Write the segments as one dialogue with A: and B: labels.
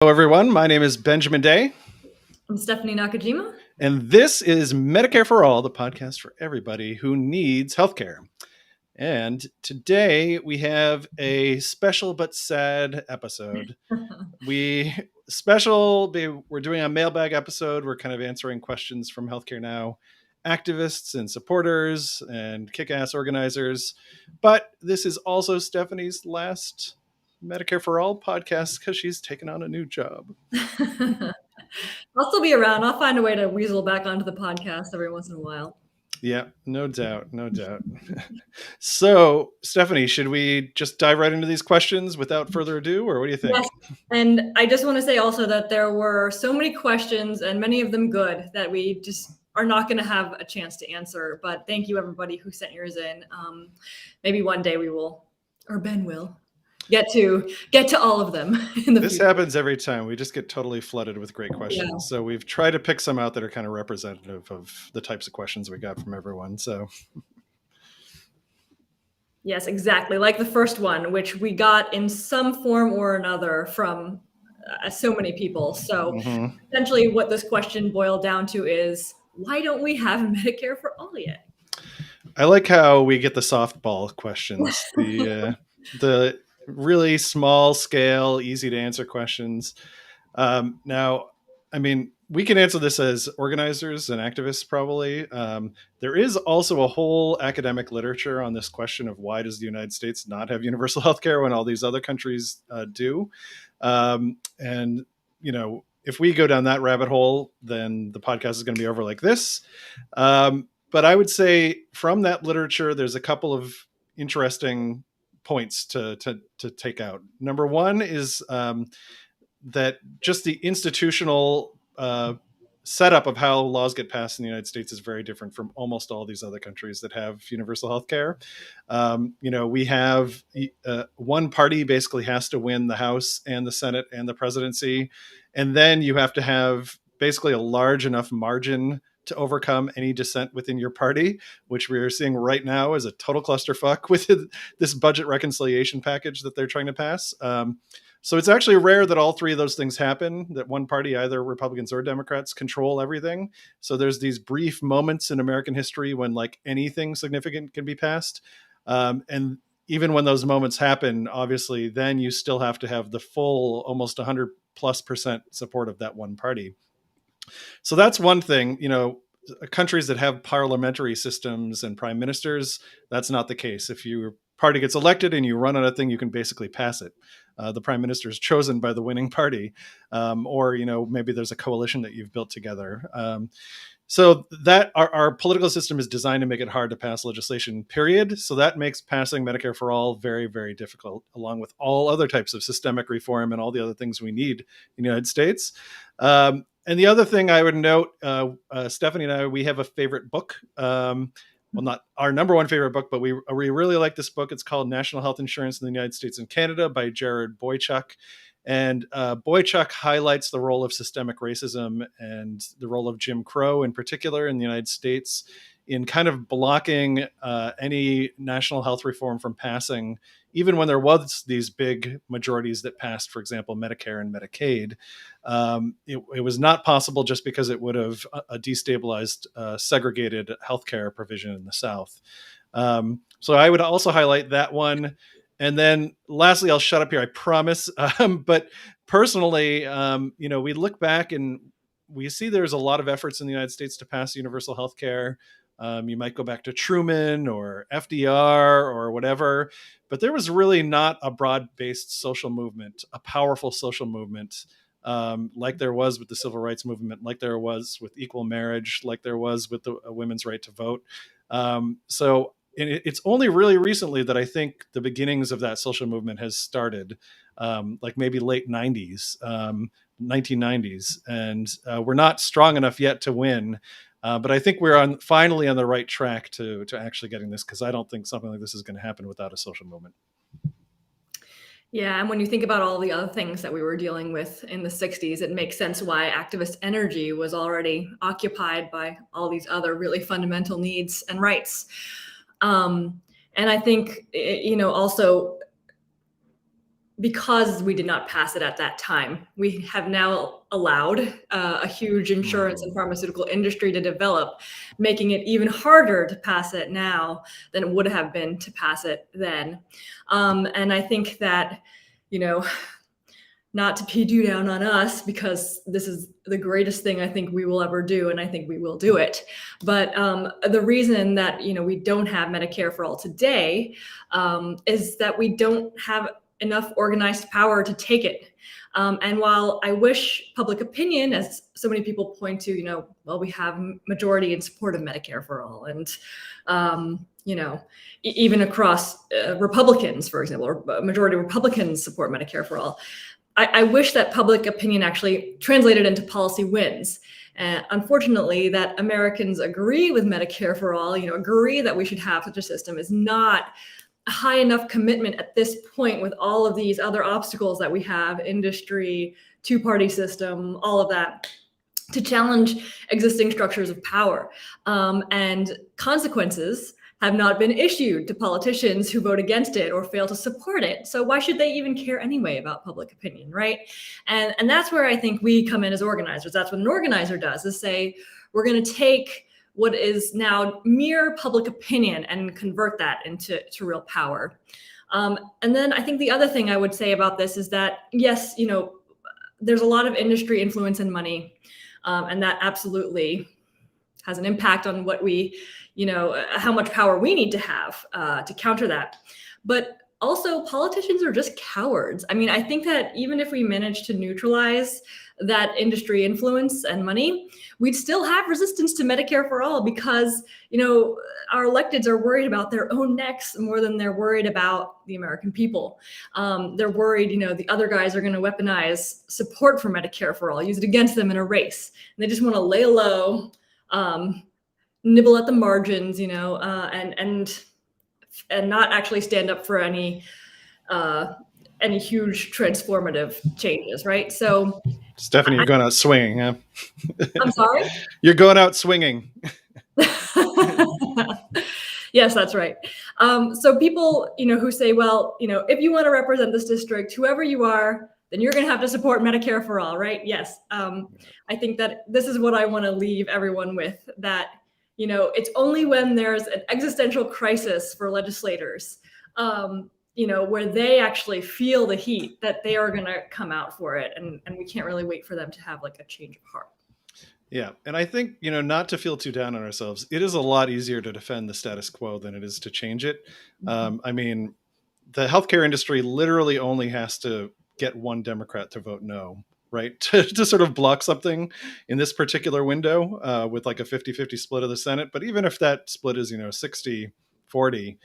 A: Hello, everyone. My name is Benjamin Day,
B: I'm Stephanie Nakajima.
A: and this is Medicare for All, the podcast for everybody who needs healthcare. And today we have a special but sad episode. We're doing a mailbag episode. We're kind of answering questions from Healthcare Now activists and supporters and kick-ass organizers. But this is also Stephanie's last Medicare for All podcast because she's taken on a new job.
B: I'll still be around. I'll find a way to weasel back onto the podcast every once in a while.
A: Yeah, no doubt. So, Stephanie, should we just dive right into these questions without further ado, or what do you think?
B: Yes. And I just want to say also that there were so many questions, and many of them good, that we just are not going to have a chance to answer. But thank you, everybody who sent yours in. Maybe one day we will, or Ben will, get to all of them in the
A: This
B: future.
A: happens every time. We just get totally flooded with great questions.
B: Yeah.
A: So we've tried to pick some out that are kind of representative of the types of questions we got from everyone. So
B: Yes, exactly. Like the first one, which we got in some form or another from so many people. So essentially what this question boiled down to is, why don't we have Medicare for all yet?
A: I like how we get the softball questions, the really small scale, easy to answer questions. Now, I mean, we can answer this as organizers and activists probably. There is also a whole academic literature on this question of why does the United States not have universal health care when all these other countries do. And, you know, if we go down that rabbit hole, then the podcast is going to be over like this. But I would say from that literature, there's a couple of interesting points to take out. Number one is that just the institutional setup of how laws get passed in the United States is very different from almost all these other countries that have universal health care. We have one party basically has to win the House and the Senate and the presidency. And then you have to have basically a large enough margin to overcome any dissent within your party, which we are seeing right now is a total clusterfuck with this budget reconciliation package that they're trying to pass. So it's actually rare that all three of those things happen, that one party, either Republicans or Democrats, control everything. So there's these brief moments in American history when like anything significant can be passed. And even when those moments happen, obviously, then you still have to have the full almost 100+% support of that one party. So that's one thing, countries that have parliamentary systems and prime ministers, that's not the case. If your party gets elected and you run on a thing, you can basically pass it. The prime minister is chosen by the winning party, or maybe there's a coalition that you've built together. So that our political system is designed to make it hard to pass legislation, period. So that makes passing Medicare for all very, very difficult, along with all other types of systemic reform and all the other things we need in the United States. And the other thing I would note, Stephanie and I, we have a favorite book. Well, not our number one favorite book, but we really like this book. It's called National Health Insurance in the United States and Canada by Jared Boychuk. And Boychuk highlights the role of systemic racism and the role of Jim Crow in particular in the United States in kind of blocking any national health reform from passing, even when there was these big majorities that passed, for example, Medicare and Medicaid. It was not possible just because it would have destabilized segregated healthcare provision in the South. So I would also highlight that one. And then lastly, I'll shut up here, I promise. But personally, we look back and we see there's a lot of efforts in the United States to pass universal health care. You might go back to Truman or FDR or whatever, but there was really not a broad-based social movement, a powerful social movement, like there was with the civil rights movement, like there was with equal marriage, like there was with the women's right to vote. So it's only really recently that I think the beginnings of that social movement has started, like maybe late 90s, 1990s. And we're not strong enough yet to win. But I think we're finally on the right track to actually getting this, because I don't think something like this is going to happen without a social movement.
B: Yeah, and when you think about all the other things that we were dealing with in the 60s, it makes sense why activist energy was already occupied by all these other really fundamental needs and rights. And I think, also because we did not pass it at that time, we have now allowed a huge insurance and pharmaceutical industry to develop, making it even harder to pass it now than it would have been to pass it then. And I think that, not to be due down on us, because this is the greatest thing I think we will ever do, and I think we will do it. But the reason that we don't have Medicare for all today is that we don't have enough organized power to take it. And while I wish public opinion, as so many people point to, we have majority in support of Medicare for all, and even across Republicans, for example, or majority Republicans support Medicare for all. I wish that public opinion actually translated into policy wins. Unfortunately, that Americans agree with Medicare for all, agree that we should have such a system, is not a high enough commitment at this point, with all of these other obstacles that we have, industry, two-party system, all of that, to challenge existing structures of power. And consequences have not been issued to politicians who vote against it or fail to support it. So why should they even care anyway about public opinion, right? And that's where I think we come in as organizers. That's what an organizer does, is say, we're going to take what is now mere public opinion and convert that into real power. And then I think the other thing I would say about this is that, yes, there's a lot of industry influence and money, and that absolutely has an impact on what we, how much power we need to have to counter that. But also, politicians are just cowards. I mean, I think that even if we manage to neutralize that industry influence and money, we'd still have resistance to Medicare for all, because, our electeds are worried about their own necks more than they're worried about the American people. They're worried, the other guys are going to weaponize support for Medicare for all, use it against them in a race. And they just want to lay low, nibble at the margins, and not actually stand up for any huge transformative changes, right? So,
A: Stephanie, you're going out swinging, huh?
B: I'm sorry?
A: You're going out swinging.
B: Yes, that's right. So people, who say, well, if you want to represent this district, whoever you are, then you're going to have to support Medicare for all, right? Yes. I think that this is what I want to leave everyone with, that, it's only when there's an existential crisis for legislators, where they actually feel the heat, that they are going to come out for it. And we can't really wait for them to have like a change of heart.
A: Yeah. And I think, not to feel too down on ourselves, it is a lot easier to defend the status quo than it is to change it. I mean, the healthcare industry literally only has to get one Democrat to vote no, right? to sort of block something in this particular window with like a 50-50 split of the Senate. But even if that split is, 60-40,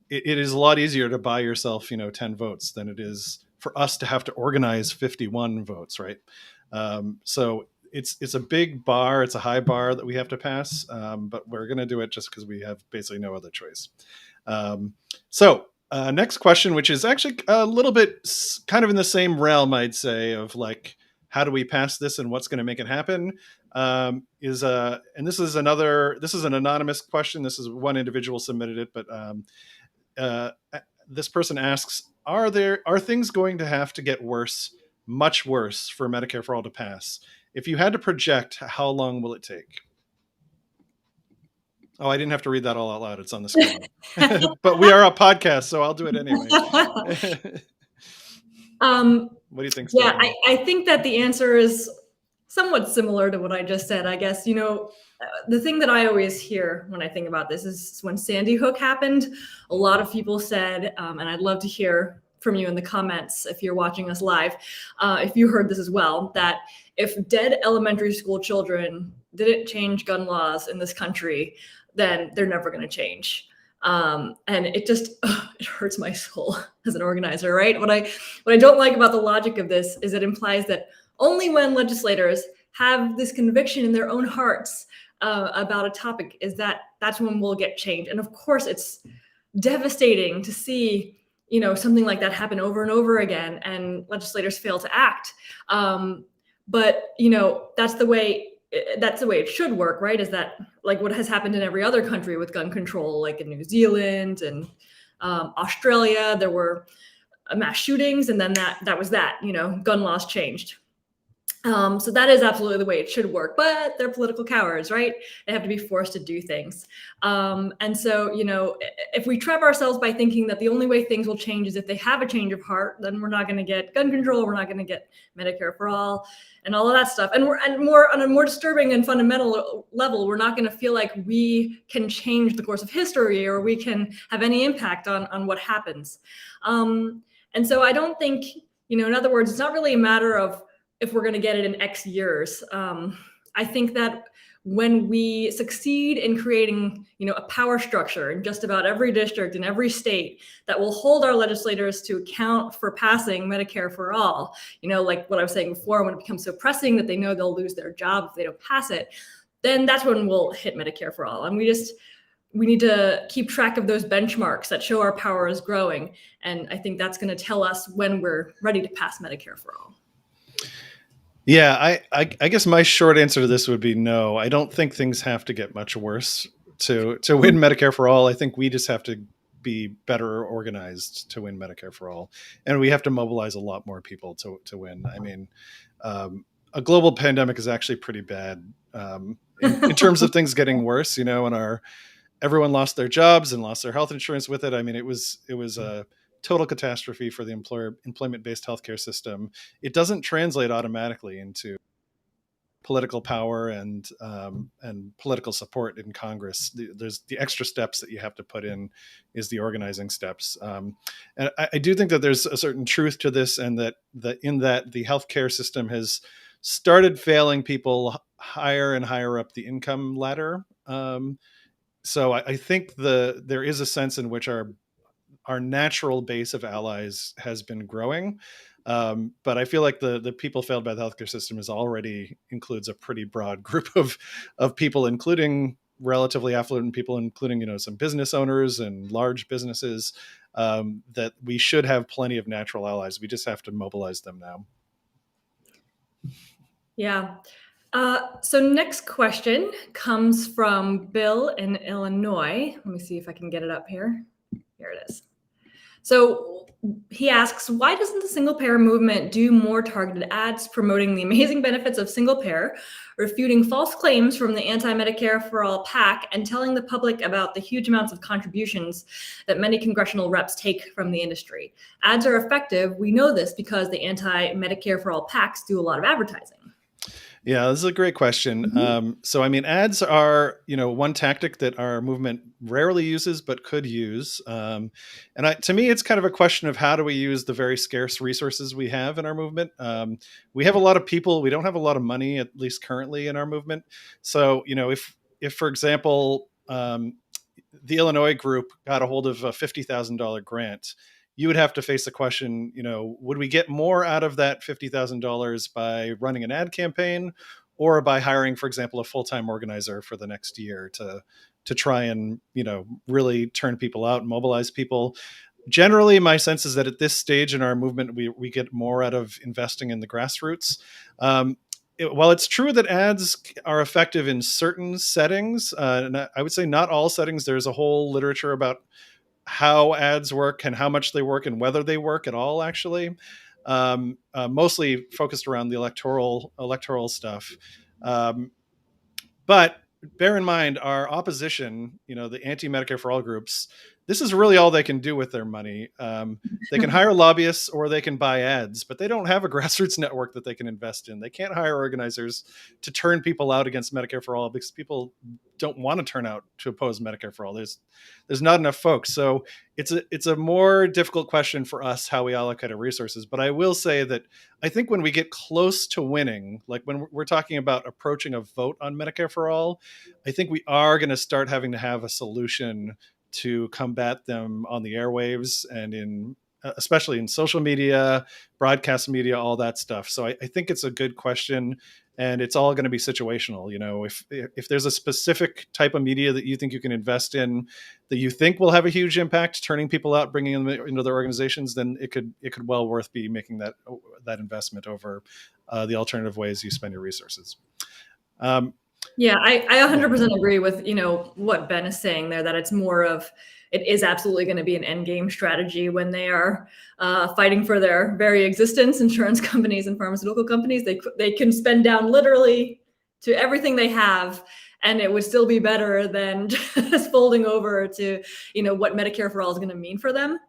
A: it is a lot easier to buy yourself, 10 votes than it is for us to have to organize 51 votes, right? So it's a big bar. It's a high bar that we have to pass, but we're going to do it just because we have basically no other choice. Next question, which is actually a little bit kind of in the same realm, I'd say, of like, how do we pass this and what's going to make it happen? And this is an anonymous question. This is one individual submitted it, but this person asks, are things going to have to get worse, much worse, for Medicare for all to pass? If you had to project, how long will it take? Oh, I didn't have to read that all out loud. It's on the screen. But we are a podcast, so I'll do it anyway. What do you think,
B: Yeah,
A: Stephanie?
B: I think that the answer is somewhat similar to what I just said. I guess, the thing that I always hear when I think about this is when Sandy Hook happened, a lot of people said, and I'd love to hear from you in the comments if you're watching us live, if you heard this as well, that if dead elementary school children didn't change gun laws in this country, then they're never going to change. And it just, it hurts my soul as an organizer, right? What I don't like about the logic of this is it implies that only when legislators have this conviction in their own hearts about a topic that's when we'll get change. And of course, it's devastating to see, something like that happen over and over again, and legislators fail to act. But that's the way it should work, right? Is that like what has happened in every other country with gun control, like in New Zealand and Australia? There were mass shootings, and then that was that. Gun laws changed. So that is absolutely the way it should work, but they're political cowards, right? They have to be forced to do things. And so, if we trap ourselves by thinking that the only way things will change is if they have a change of heart, then we're not going to get gun control, we're not going to get Medicare for all, and all of that stuff. And more on a more disturbing and fundamental level, we're not going to feel like we can change the course of history or we can have any impact on what happens. And so I don't think, in other words, it's not really a matter of if we're going to get it in X years. I think that when we succeed in creating, a power structure in just about every district in every state that will hold our legislators to account for passing Medicare for all, like what I was saying before, when it becomes so pressing that they know they'll lose their job if they don't pass it, then that's when we'll hit Medicare for all. And we need to keep track of those benchmarks that show our power is growing. And I think that's going to tell us when we're ready to pass Medicare for all.
A: Yeah, I guess my short answer to this would be no. I don't think things have to get much worse to win Medicare for all. I think we just have to be better organized to win Medicare for all, and we have to mobilize a lot more people to win. I mean, a global pandemic is actually pretty bad in terms of things getting worse. And everyone lost their jobs and lost their health insurance with it. I mean, it was a total catastrophe for the employment-based healthcare system. It doesn't translate automatically into political power and political support in Congress. There's the extra steps that you have to put in is the organizing steps. And I do think that there's a certain truth to this, and that the healthcare system has started failing people higher and higher up the income ladder. So I think there is a sense in which our natural base of allies has been growing. But I feel like the people failed by the healthcare system already includes a pretty broad group of people, including relatively affluent people, including, some business owners and large businesses, that we should have plenty of natural allies. We just have to mobilize them now.
B: Yeah. So next question comes from Bill in Illinois. Let me see if I can get it up here. Here it is. So he asks, why doesn't the single payer movement do more targeted ads promoting the amazing benefits of single payer, refuting false claims from the anti-Medicare for all PAC, and telling the public about the huge amounts of contributions that many congressional reps take from the industry? Ads are effective. We know this because the anti-Medicare for all PACs do a lot of advertising.
A: Yeah, this is a great question.
B: Mm-hmm.
A: So, I mean, ads are, one tactic that our movement rarely uses, but could use. And to me, it's kind of a question of how do we use the very scarce resources we have in our movement. We have a lot of people. We don't have a lot of money, at least currently in our movement. So, if for example, the Illinois group got a hold of a $50,000 grant, you would have to face the question, would we get more out of that $50,000 by running an ad campaign, or by hiring, for example, a full-time organizer for the next year to try and, really turn people out and mobilize people? Generally, my sense is that at this stage in our movement, we get more out of investing in the grassroots. While it's true that ads are effective in certain settings, and I would say not all settings, there's a whole literature about how ads work and how much they work and whether they work at all, actually. Mostly focused around the electoral stuff. But bear in mind, our opposition, the anti-Medicare for all groups, this is really all they can do with their money. They can hire lobbyists or they can buy ads, but they don't have a grassroots network that they can invest in. They can't hire organizers to turn people out against Medicare for all, because people don't want to turn out to oppose Medicare for all. There's not enough folks. So it's a more difficult question for us how we allocate our resources. But I will say that I think when we get close to winning, like when we're talking about approaching a vote on Medicare for all, I think we are going to start having to have a solution to combat them on the airwaves and especially in social media, broadcast media, all that stuff. So I think it's a good question, and it's all going to be situational. If there's a specific type of media that you think you can invest in that you think will have a huge impact, turning people out, bringing them into their organizations, then it could well worth be making that investment over the alternative ways you spend your resources.
B: Yeah, I 100% agree with, what Ben is saying there, that it's more of, it is absolutely going to be an end game strategy when they are fighting for their very existence. Insurance companies and pharmaceutical companies, they can spend down literally to everything they have, and it would still be better than just folding over to, what Medicare for All is going to mean for them.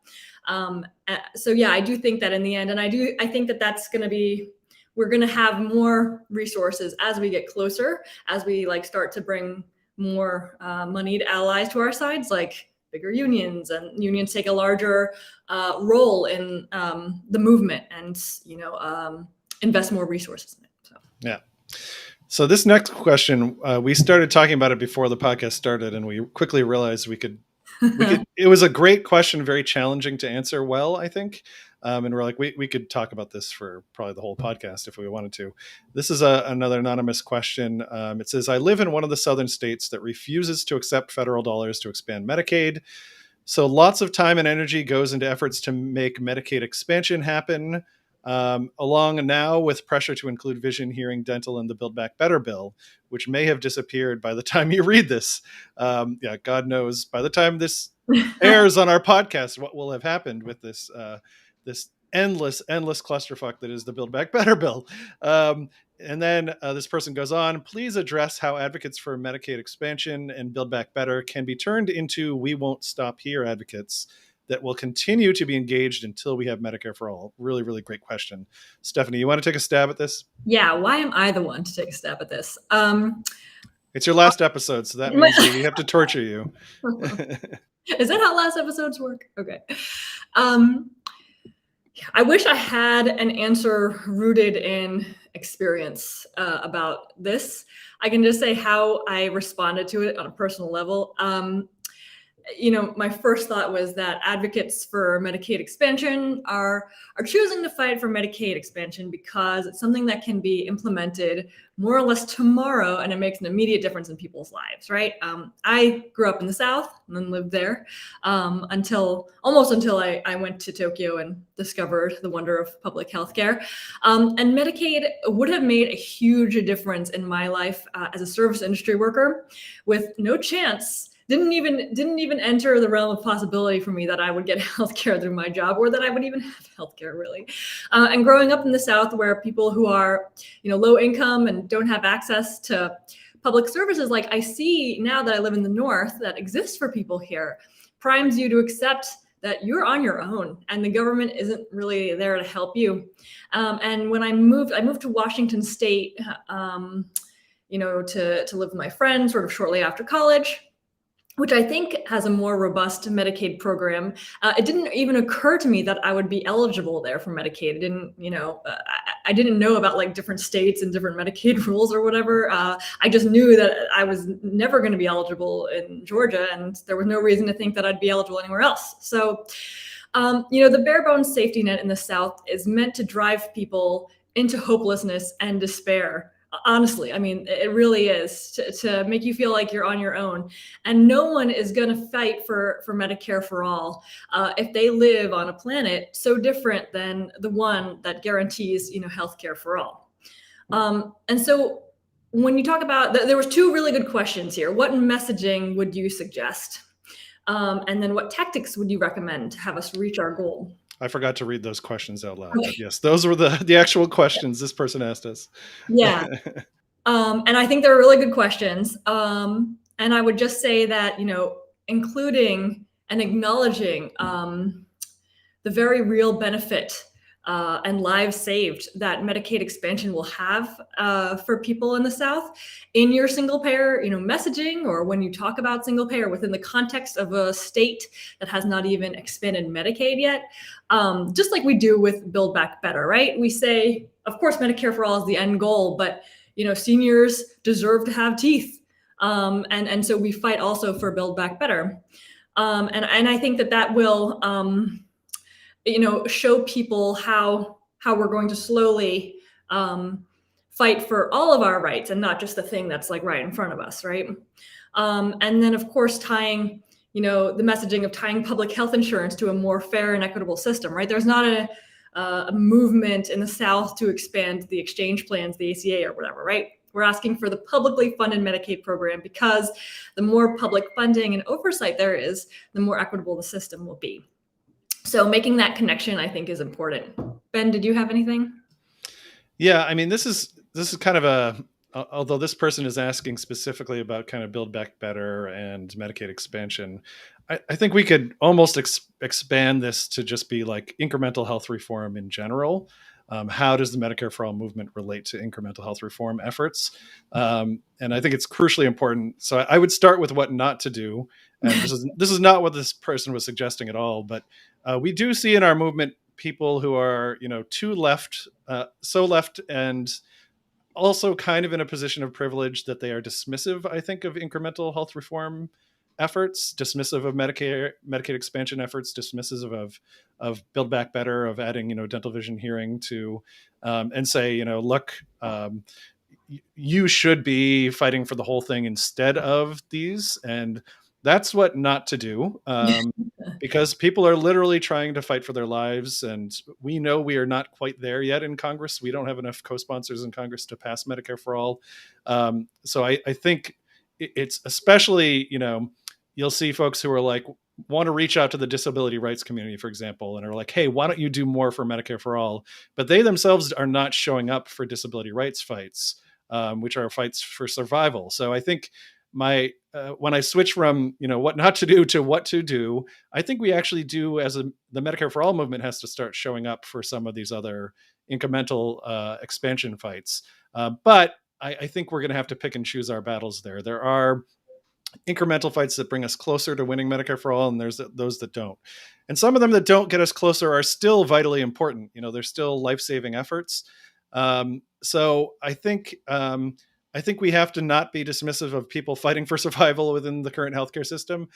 B: So yeah, I do think that in the end, and I think that that's going to be, we're going to have more resources as we get closer, as we start to bring more moneyed allies to our sides, like bigger unions, and unions take a larger role in the movement, and invest more resources in it. So
A: yeah. So this next question, we started talking about it before the podcast started, and we quickly realized we could. It was a great question, very challenging to answer well, I think. And we're like, we could talk about this for probably the whole podcast if we wanted to. This is another anonymous question. It says, I live in one of the southern states that refuses to accept federal dollars to expand Medicaid. So lots of time and energy goes into efforts to make Medicaid expansion happen. Along now with pressure to include vision, hearing, dental in the Build Back Better bill, which may have disappeared by the time you read this. Yeah, God knows by the time this airs on our podcast what will have happened with this this endless clusterfuck that is the Build Back Better bill. And then this person goes on, please address how advocates for Medicaid expansion and Build Back Better can be turned into we won't stop here advocates that will continue to be engaged until we have Medicare for All. Really, really great question. Stephanie, you want to take a stab at this?
B: Yeah, why am I the one to take a stab at this?
A: It's your last episode, so that means we have to torture you.
B: Is that how last episodes work? Okay. I wish I had an answer rooted in experience about this. I can just say how I responded to it on a personal level. My first thought was that advocates for Medicaid expansion are choosing to fight for Medicaid expansion because it's something that can be implemented more or less tomorrow, and it makes an immediate difference in people's lives, right? I grew up in the South and then lived there until I went to Tokyo and discovered the wonder of public health care. And Medicaid would have made a huge difference in my life as a service industry worker, with no chance. Didn't even enter the realm of possibility for me that I would get healthcare through my job, or that I would even have healthcare, really. And growing up in the South, where people who are, low income and don't have access to public services, like I see now that I live in the North, that exists for people here, primes you to accept that you're on your own and the government isn't really there to help you. And when I moved to Washington State, to live with my friends sort of shortly after college, which I think has a more robust Medicaid program. It didn't even occur to me that I would be eligible there for Medicaid. It didn't, I didn't know about different states and different Medicaid rules or whatever. I just knew that I was never going to be eligible in Georgia, and there was no reason to think that I'd be eligible anywhere else. So, the bare bones safety net in the South is meant to drive people into hopelessness and despair. Honestly, I mean, it really is to make you feel like you're on your own. And no one is going to fight for Medicare for all if they live on a planet so different than the one that guarantees, healthcare for all. And so when you talk about, there was two really good questions here. What messaging would you suggest? And then what tactics would you recommend to have us reach our goal?
A: I forgot to read those questions out loud. But yes, those were the actual questions this person asked us.
B: Yeah. And I think they're really good questions. And I would just say that, including and acknowledging the very real benefit and lives saved that Medicaid expansion will have for people in the South in your single payer, messaging, or when you talk about single payer within the context of a state that has not even expanded Medicaid yet, just like we do with Build Back Better, right? We say, of course, Medicare for all is the end goal, but seniors deserve to have teeth, and so we fight also for Build Back Better, and I think that will. Show people how we're going to slowly fight for all of our rights and not just the thing that's right in front of us, right? And then, of course, tying, the messaging of tying public health insurance to a more fair and equitable system, right? There's not a movement in the South to expand the exchange plans, the ACA or whatever, right? We're asking for the publicly funded Medicaid program because the more public funding and oversight there is, the more equitable the system will be. So making that connection, I think, is important. Ben, did you have anything?
A: Yeah, I mean, this is kind of although this person is asking specifically about kind of Build Back Better and Medicaid expansion, I think we could almost expand this to just be like incremental health reform in general. How does the Medicare for All movement relate to incremental health reform efforts? And I think it's crucially important. So I would start with what not to do. And this is not what this person was suggesting at all, but we do see in our movement people who are, too left, so left, and also kind of in a position of privilege that they are dismissive, I think, of incremental health reform efforts, dismissive of Medicaid expansion efforts, dismissive of Build Back Better, of adding, dental vision hearing to, and say, look, you should be fighting for the whole thing instead of these. And that's what not to do. Because people are literally trying to fight for their lives. And we know we are not quite there yet in Congress. We don't have enough co-sponsors in Congress to pass Medicare for All. So I think it's especially, you'll see folks who are like, want to reach out to the disability rights community, for example, and are like, hey, why don't you do more for Medicare for All? But they themselves are not showing up for disability rights fights, which are fights for survival. So I think when I switch from what not to do to what to do, I think we actually do the Medicare for All movement has to start showing up for some of these other incremental expansion fights. But I think we're going to have to pick and choose our battles there. There are incremental fights that bring us closer to winning Medicare for All, and there's those that don't. And some of them that don't get us closer are still vitally important. They're still life-saving efforts. So I think we have to not be dismissive of people fighting for survival within the current healthcare system.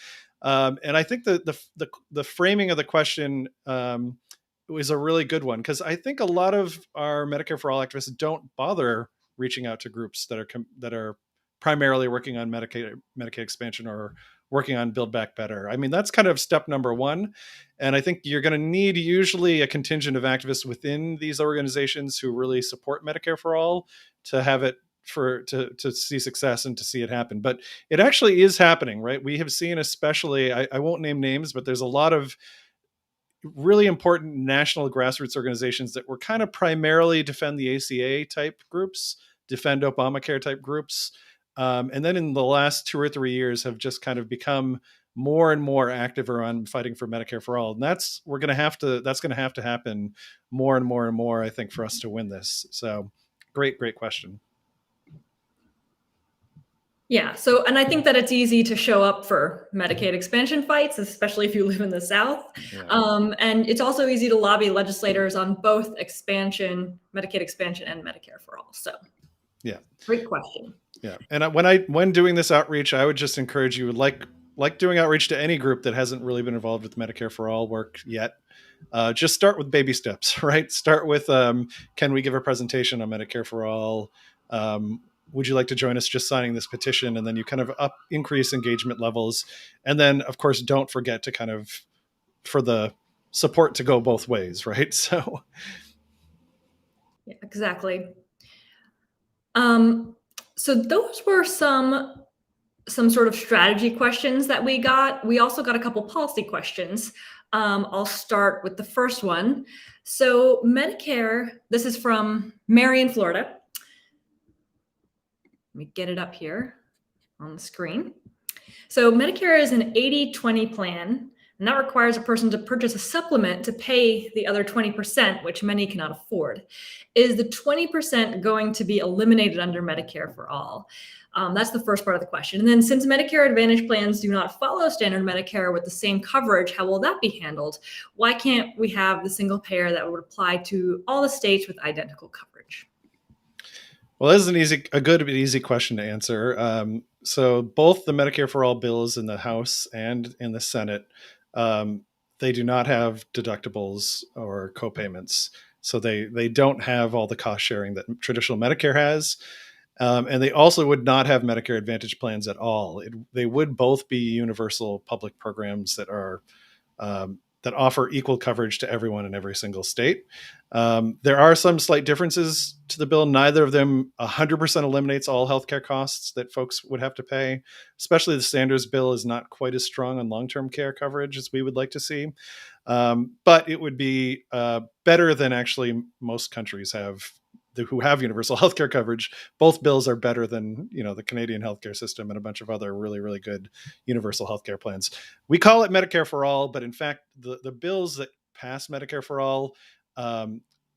A: And I think the framing of the question is a really good one, because I think a lot of our Medicare for All activists don't bother reaching out to groups that are primarily working on Medicaid expansion or working on Build Back Better. I mean, that's kind of step number one. And I think you're going to need usually a contingent of activists within these organizations who really support Medicare for All to have it to see success and to see it happen. But it actually is happening, right? We have seen, especially, I won't name names, but there's a lot of really important national grassroots organizations that were kind of primarily defend the ACA type groups, defend Obamacare type groups. And then in the last 2 or 3 years have just kind of become more and more active around fighting for Medicare for All. And that's going to have to happen more and more and more, I think, for us to win this. So great question.
B: Yeah. So, and I think that it's easy to show up for Medicaid expansion fights, especially if you live in the South. Yeah. And it's also easy to lobby legislators on both Medicaid expansion and Medicare for All. So
A: yeah.
B: Great question.
A: Yeah. And when doing this outreach, I would just encourage you, like doing outreach to any group that hasn't really been involved with Medicare for All work yet. Just start with baby steps, right? Start with, can we give a presentation on Medicare for All? Would you like to join us just signing this petition? And then you kind of increase engagement levels. And then, of course, don't forget to kind of, for the support to go both ways, right? So.
B: Yeah, exactly. So those were some sort of strategy questions that we got. We also got a couple policy questions. I'll start with the first one. So Medicare, this is from Mary in Florida. Let me get it up here on the screen. So Medicare is an 80-20 plan, and that requires a person to purchase a supplement to pay the other 20%, which many cannot afford. Is the 20% going to be eliminated under Medicare for All? That's the first part of the question. And then since Medicare Advantage plans do not follow standard Medicare with the same coverage, how will that be handled? Why can't we have the single payer that would apply to all the states with identical coverage?
A: Well, this is a good but easy question to answer. So both the Medicare for All bills in the House and in the Senate, they do not have deductibles or copayments. So they don't have all the cost sharing that traditional Medicare has. And they also would not have Medicare Advantage plans at all. They would both be universal public programs that are that offer equal coverage to everyone in every single state. There are some slight differences to the bill. Neither of them 100% eliminates all healthcare costs that folks would have to pay. Especially the Sanders bill is not quite as strong on long-term care coverage as we would like to see. But it would be better than actually most countries who have universal healthcare coverage. Both bills are better than the Canadian healthcare system and a bunch of other really, really good universal healthcare plans. We call it Medicare for all, but in fact, the bills that pass Medicare for all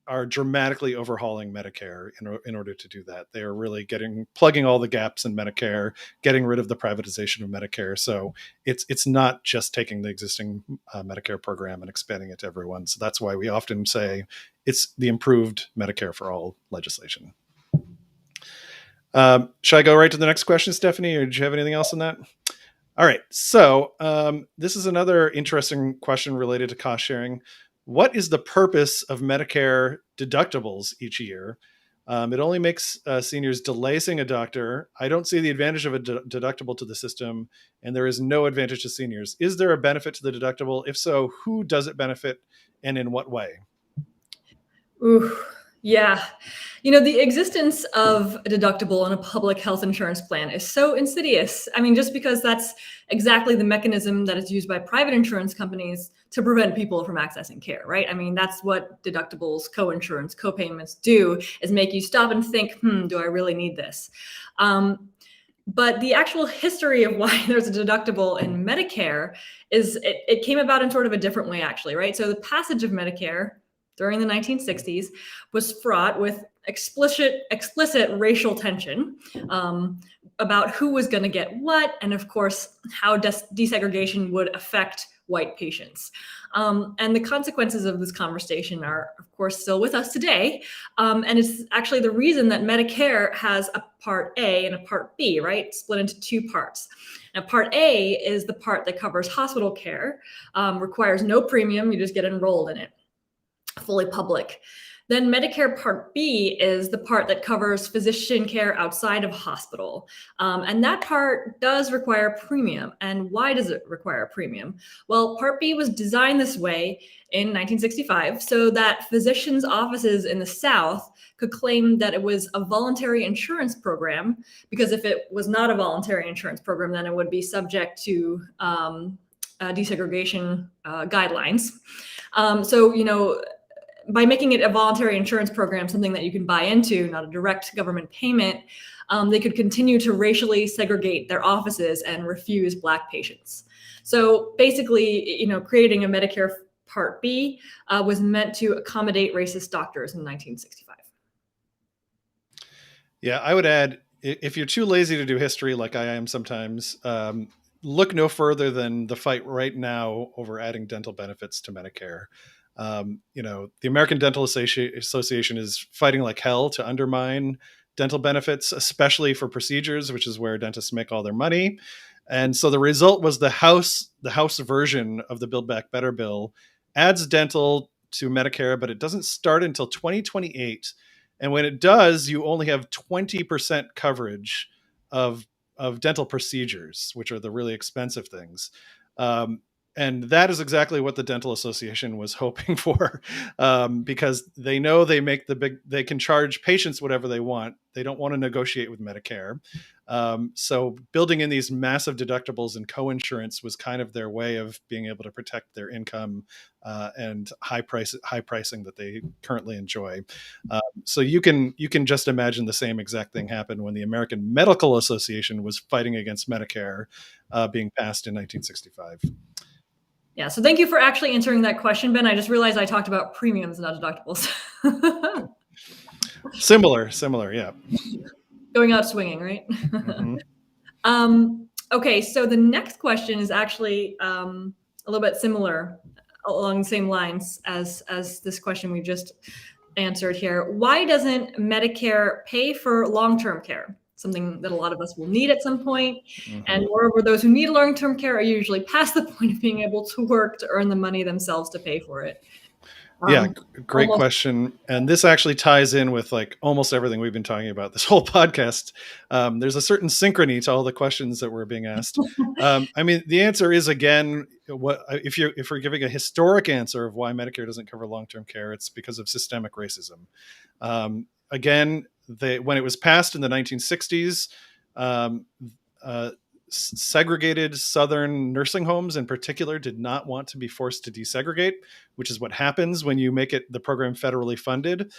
A: are dramatically overhauling Medicare in order to do that. They are really plugging all the gaps in Medicare, getting rid of the privatization of Medicare. So it's not just taking the existing Medicare program and expanding it to everyone. So that's why we often say it's the improved Medicare for all legislation. Should I go right to the next question, Stephanie, or do you have anything else on that? All right. So this is another interesting question related to cost sharing. What is the purpose of Medicare deductibles each year? It only makes seniors delay seeing a doctor. I don't see the advantage of a deductible to the system, and there is no advantage to seniors. Is there a benefit to the deductible? If so, who does it benefit and in what way?
B: Ooh, yeah. The existence of a deductible in a public health insurance plan is so insidious. I mean, just because that's exactly the mechanism that is used by private insurance companies to prevent people from accessing care, right? I mean, that's what deductibles, co-insurance, co-payments do, is make you stop and think, do I really need this? But the actual history of why there's a deductible in Medicare is it came about in sort of a different way, actually, right? So the passage of Medicare during the 1960s was fraught with explicit racial tension about who was going to get what, and of course, how desegregation would affect white patients. And the consequences of this conversation are, of course, still with us today. And it's actually the reason that Medicare has a Part A and a Part B, right? Split into two parts. Now, Part A is the part that covers hospital care, requires no premium, you just get enrolled in it. Fully public. Then Medicare Part B is the part that covers physician care outside of hospital. And that part does require premium. And why does it require a premium? Well, Part B was designed this way in 1965 so that physicians' offices in the South could claim that it was a voluntary insurance program, because if it was not a voluntary insurance program, then it would be subject to desegregation guidelines. So, by making it a voluntary insurance program, something that you can buy into, not a direct government payment, they could continue to racially segregate their offices and refuse Black patients. So basically, creating a Medicare Part B was meant to accommodate racist doctors in 1965.
A: Yeah, I would add, if you're too lazy to do history like I am sometimes, look no further than the fight right now over adding dental benefits to Medicare. The American Dental Association is fighting like hell to undermine dental benefits, especially for procedures, which is where dentists make all their money. And so the result was the House version of the Build Back Better bill adds dental to Medicare, but it doesn't start until 2028. And when it does, you only have 20% coverage of dental procedures, which are the really expensive things. And that is exactly what the Dental Association was hoping for, because they know they can charge patients whatever they want. They don't want to negotiate with Medicare. So building in these massive deductibles and co-insurance was kind of their way of being able to protect their income and high pricing that they currently enjoy. So you can just imagine the same exact thing happened when the American Medical Association was fighting against Medicare being passed in 1965.
B: Yeah, so thank you for actually answering that question, Ben. I just realized I talked about premiums, not deductibles.
A: Similar, yeah.
B: Going out swinging, right? Mm-hmm. Okay, so the next question is actually a little bit similar, along the same lines as this question we just answered here. Why doesn't Medicare pay for long-term care? Something that a lot of us will need at some point. Mm-hmm. And moreover, those who need long-term care are usually past the point of being able to work to earn the money themselves to pay for it.
A: Yeah,
B: Um,
A: great
B: almost
A: question. And this actually ties in with like almost everything we've been talking about this whole podcast. There's a certain synchrony to all the questions that were being asked. I mean, the answer is again, what if we're giving a historic answer of why Medicare doesn't cover long-term care, it's because of systemic racism. Again, when it was passed in the 1960s, um, uh, segregated Southern nursing homes in particular did not want to be forced to desegregate, which is what happens when you make it the program federally funded.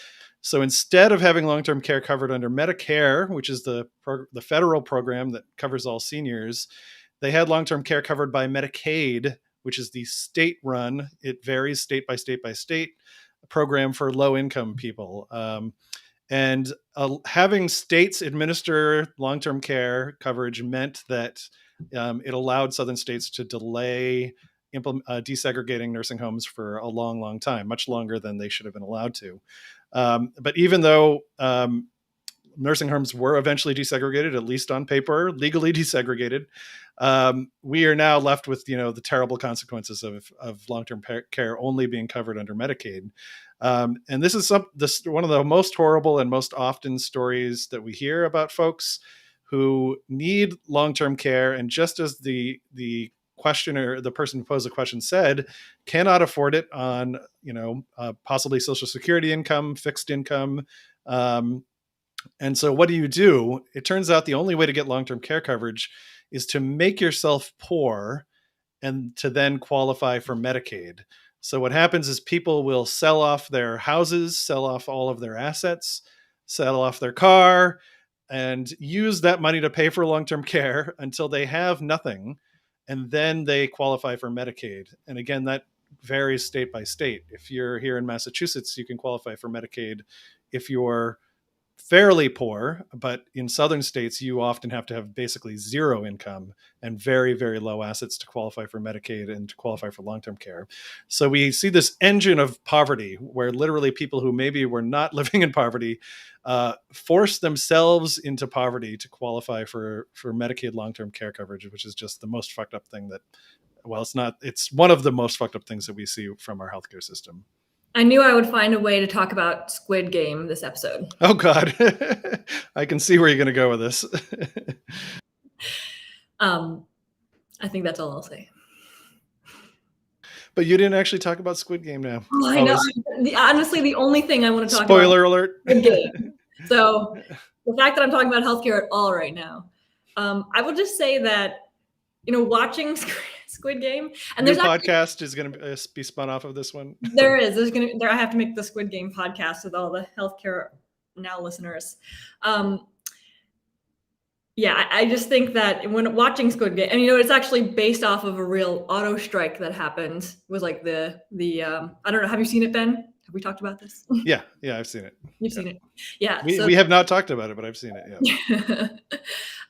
A: So instead of having long-term care covered under Medicare, which is the federal program that covers all seniors, they had long-term care covered by Medicaid, which is the state-run. It varies state by state by state program for low-income people. And having states administer long-term care coverage meant that it allowed Southern states to delay desegregating nursing homes for a long, long time, much longer than they should have been allowed to. But even though nursing homes were eventually desegregated, at least on paper, legally desegregated, we are now left with the terrible consequences of long-term care only being covered under Medicaid. And this is one of the most horrible and most often stories that we hear about folks who need long-term care, and just as the questioner, the person who posed the question said, cannot afford it on possibly Social Security income, fixed income. And so what do? It turns out the only way to get long-term care coverage is to make yourself poor and to then qualify for Medicaid. So what happens is people will sell off their houses, sell off all of their assets, sell off their car, and use that money to pay for long-term care until they have nothing. And then they qualify for Medicaid. And again, that varies state by state. If you're here in Massachusetts, you can qualify for Medicaid if you're fairly poor, but in southern states, you often have to have basically zero income and very, very low assets to qualify for Medicaid and to qualify for long-term care. So we see this engine of poverty where literally people who maybe were not living in poverty force themselves into poverty to qualify for Medicaid long-term care coverage, which is just the most fucked up thing it's one of the most fucked up things that we see from our healthcare system.
B: I knew I would find a way to talk about Squid Game this episode.
A: Oh, God. I can see where you're going to go with this.
B: I think that's all I'll say.
A: But you didn't actually talk about Squid Game now.
B: Oh, I know. Honestly, the only thing I want to talk about.
A: Spoiler alert.
B: Squid Game. So the fact that I'm talking about healthcare at all right now, I will just say that, watching Squid Game, and
A: there's podcast is going to be spun off of this one.
B: I have to make the Squid Game podcast with all the healthcare now listeners. Yeah, I just think that when watching Squid Game, and it's actually based off of a real auto strike that happened. It was like the I don't know. Have you seen it, Ben? Have we talked about this?
A: Yeah, I've seen it.
B: You've seen it. Yeah.
A: We have not talked about it, but I've seen it.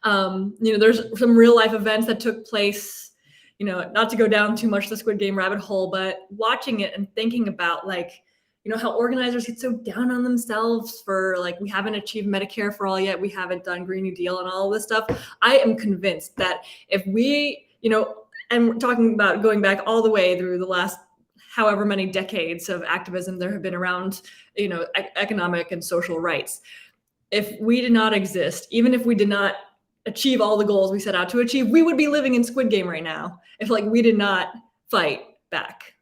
A: Yeah.
B: There's some real life events that took place, not to go down too much the Squid Game rabbit hole, but watching it and thinking about how organizers get so down on themselves for we haven't achieved Medicare for all yet. We haven't done Green New Deal and all of this stuff. I am convinced that if we, and we're talking about going back all the way through the last however many decades of activism there have been around, economic and social rights. If we did not exist, even if we did not achieve all the goals we set out to achieve, we would be living in Squid Game right now if we did not fight back.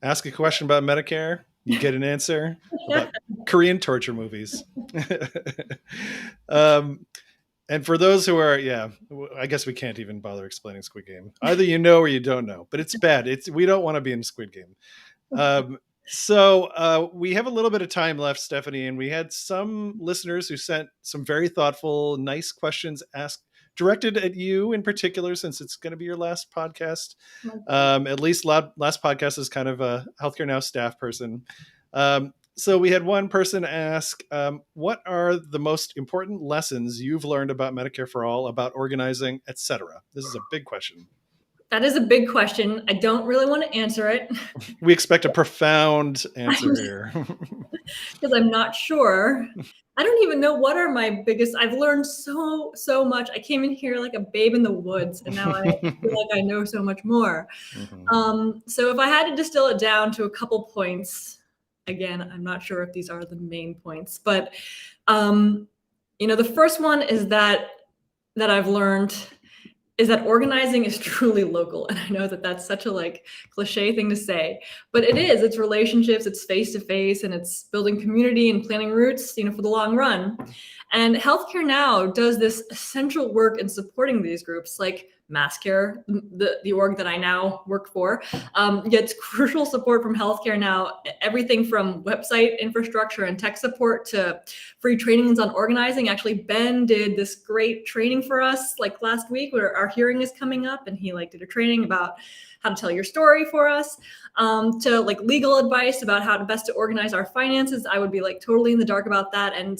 A: Ask a question about Medicare, you get an answer about Korean torture movies. And for those who are, I guess we can't even bother explaining Squid Game. Either you know or you don't know, but it's bad. We don't want to be in Squid Game. So we have a little bit of time left, Stephanie, and we had some listeners who sent some very thoughtful, nice questions directed at you in particular, since it's going to be your last podcast. At least last podcast is kind of a Healthcare Now staff person. So we had one person ask, what are the most important lessons you've learned about Medicare for All, about organizing, etc.? This is a big question.
B: That is a big question. I don't really want to answer it.
A: We expect a profound answer here.
B: Because I'm not sure. I don't even know what are my biggest. I've learned so much. I came in here like a babe in the woods, and now I feel like I know so much more. So if I had to distill it down to a couple points, again, I'm not sure if these are the main points, but the first one is that I've learned is that organizing is truly local. And I know that that's such a cliche thing to say, but it is. It's relationships, it's face-to-face, and it's building community and planning routes, for the long run. And Healthcare Now does this essential work in supporting these groups, like MassCare, the org that I now work for, gets crucial support from Healthcare Now, everything from website infrastructure and tech support to free trainings on organizing. Actually, Ben did this great training for us last week, where our hearing is coming up, and he did a training about how to tell your story for us, to legal advice about how to best to organize our finances. I would be totally in the dark about that, and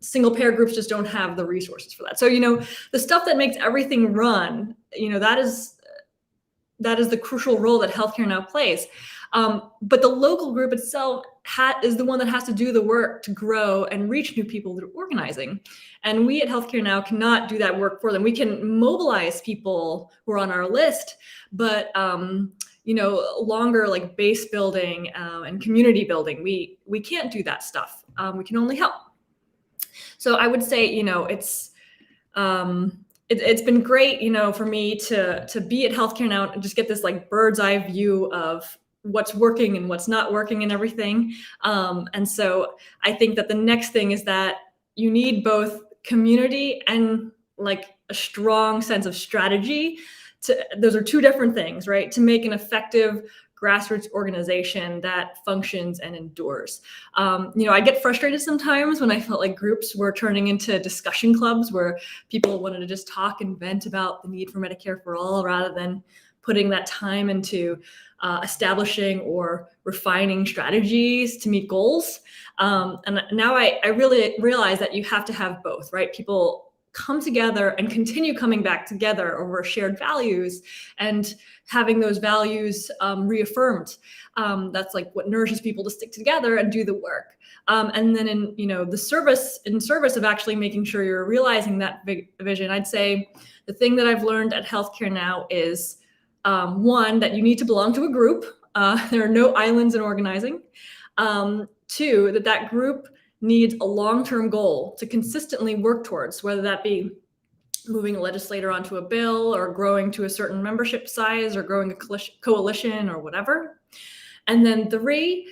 B: single payer groups just don't have the resources for that. So the stuff that makes everything run, that is the crucial role that Healthcare Now plays. But the local group itself is the one that has to do the work to grow and reach new people through organizing. And we at Healthcare Now cannot do that work for them. We can mobilize people who are on our list, but longer base building and community building, we can't do that stuff. We can only help. So I would say, it's been great, for me to be at Healthcare Now and just get this bird's eye view of what's working and what's not working and everything. And so I think that the next thing is that you need both community and a strong sense of strategy. Those are two different things, right? To make an effective grassroots organization that functions and endures. I get frustrated sometimes when I felt like groups were turning into discussion clubs where people wanted to just talk and vent about the need for Medicare for all, rather than putting that time into establishing or refining strategies to meet goals. And now I really realize that you have to have both, right? People come together and continue coming back together over shared values and having those values reaffirmed. That's what nourishes people to stick together and do the work. And then in service of actually making sure you're realizing that big vision, I'd say the thing that I've learned at Healthcare Now is one, that you need to belong to a group. There are no islands in organizing. Two, that group needs a long-term goal to consistently work towards, whether that be moving a legislator onto a bill or growing to a certain membership size or growing a coalition or whatever. And then three,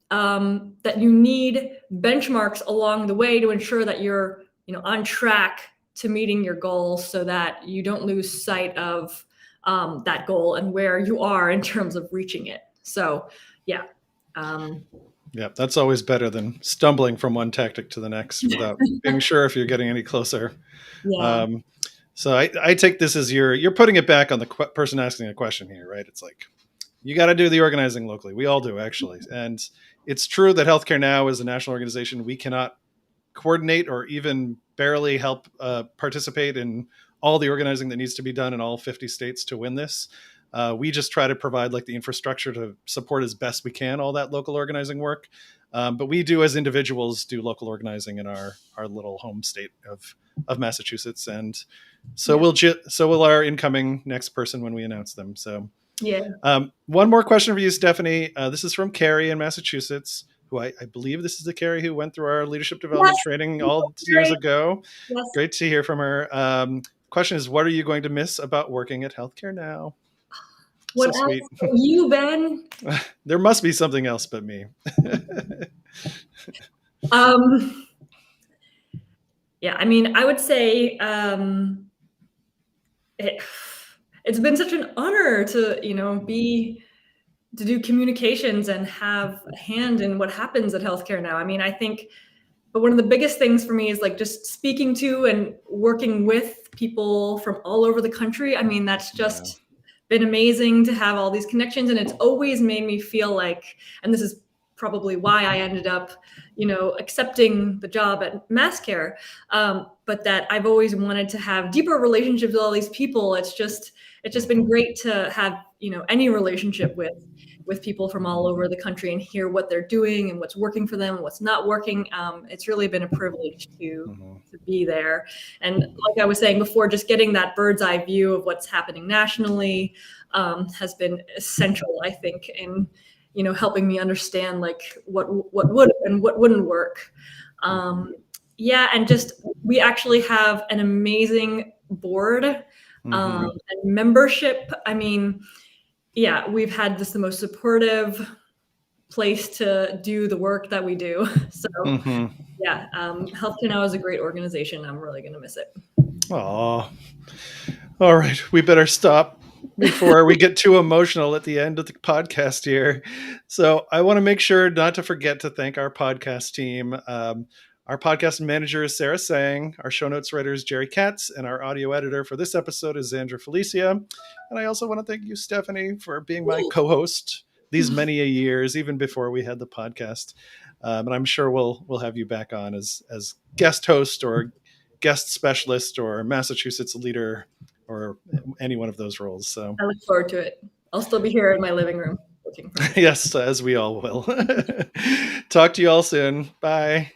B: that you need benchmarks along the way to ensure that you're on track to meeting your goals, so that you don't lose sight of that goal and where you are in terms of reaching it. So yeah.
A: Yeah, that's always better than stumbling from one tactic to the next without being sure if you're getting any closer.
B: Yeah.
A: So I take this as you're putting it back on the person asking a question here, right? It's you got to do the organizing locally. We all do, actually. And it's true that Healthcare Now is a national organization. We cannot coordinate or even barely help participate in all the organizing that needs to be done in all 50 states to win this. We just try to provide the infrastructure to support as best we can all that local organizing work. But we do, as individuals, do local organizing in our little home state of Massachusetts. And so will our incoming next person when we announce them. So
B: yeah.
A: One more question for you, Stephanie. This is from Carrie in Massachusetts, who I believe this is the Carrie who went through our leadership development training all years ago.
B: Yes.
A: Great to hear from her. Question is, what are you going to miss about working at Healthcare Now?
B: What
A: so
B: else? You, Ben?
A: There must be something else but me.
B: Yeah, I mean, I would say it's been such an honor to do communications and have a hand in what happens at Healthcare Now. I mean, I think, but one of the biggest things for me is just speaking to and working with people from all over the country. I mean, that's just been amazing to have all these connections, and it's always made me feel and this is probably why I ended up, accepting the job at MassCare. But that I've always wanted to have deeper relationships with all these people. It's just been great to have, any relationship with people from all over the country and hear what they're doing and what's working for them and what's not working. It's really been a privilege to be there. And like I was saying before, just getting that bird's eye view of what's happening nationally has been essential, I think, in helping me understand like what would and what wouldn't work. And just we actually have an amazing board and membership. I mean, yeah, we've had the most supportive place to do the work that we do. So yeah, Healthcare Now is a great organization. I'm really going to miss it.
A: Aw. All right, we better stop before we get too emotional at the end of the podcast here. So I want to make sure not to forget to thank our podcast team. Our podcast manager is Sarah Sang, our show notes writer is Jerry Katz, and our audio editor for this episode is Xandra Felicia. And I also want to thank you, Stephanie, for being my co-host these many years, even before we had the podcast. And I'm sure we'll have you back on as guest host or guest specialist or Massachusetts leader or any one of those roles. So
B: I look forward to it. I'll still be here in my living room.
A: Yes, as we all will. Talk to you all soon. Bye.